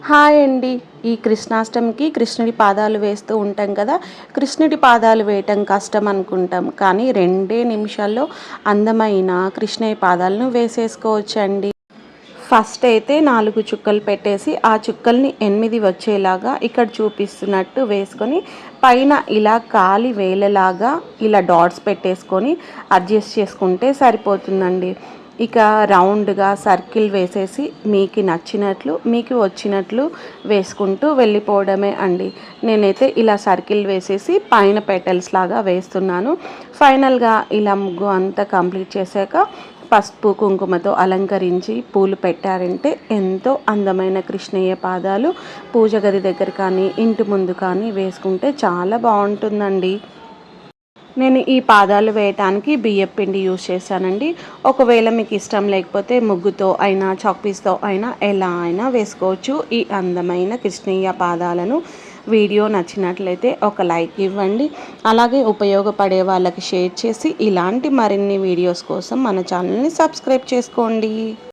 Hi అండి. ఈ కృష్ణాష్టమికి కృష్ణుడి పాదాలు వేస్తూ ఉంటాం కదా. కృష్ణుడి పాదాలు వేయటం కష్టం అనుకుంటాం, కానీ 2 నిమిషాల్లో అందమైన కృష్ణయ్య పాదాలను వేసేసుకోవచ్చండి. ఫస్ట్ అయితే 4 చుక్కలు పెట్టేసి ఆ చుక్కల్ని 8 వచ్చేలాగా ఇక్కడ చూపిస్తున్నట్టు వేసుకొని పైన ఇలా కాలి వేలలాగా ఇలా డాట్స్ పెట్టేసుకొని అడ్జస్ట్ చేసుకుంటే సరిపోతుందండి. ఇక రౌండ్గా సర్కిల్ వేసేసి మీకు నచ్చినట్లు మీకు వచ్చినట్లు వేసుకుంటూ వెళ్ళిపోవడమే అండి. నేనైతే ఇలా సర్కిల్ వేసేసి పైన పెటల్స్ లాగా వేస్తున్నాను. ఫైనల్గా ఇలా ముగ్గు అంతా కంప్లీట్ చేశాక పసుపు కుంకుమతో అలంకరించి పూలు పెట్టారంటే ఎంతో అందమైన కృష్ణయ్య పాదాలు పూజ గది దగ్గర కానీ ఇంటి ముందు కానీ వేసుకుంటే చాలా బాగుంటుందండి. నేను ఈ పాదాలు వేయటానికి బియ్యం పిండి యూజ్ చేశానండి. ఒకవేళ మీకు ఇష్టం లేకపోతే ముగ్గుతో అయినా చాక్పీస్తో అయినా ఎలా అయినా వేసుకోవచ్చు ఈ అందమైన కృష్ణయ్య పాదాలను. వీడియో నచ్చినట్లయితే ఒక లైక్ ఇవ్వండి. అలాగే ఉపయోగపడే వాళ్ళకి షేర్ చేసి ఇలాంటి మరిన్ని వీడియోస్ కోసం మన ఛానల్ని సబ్స్క్రైబ్ చేసుకోండి.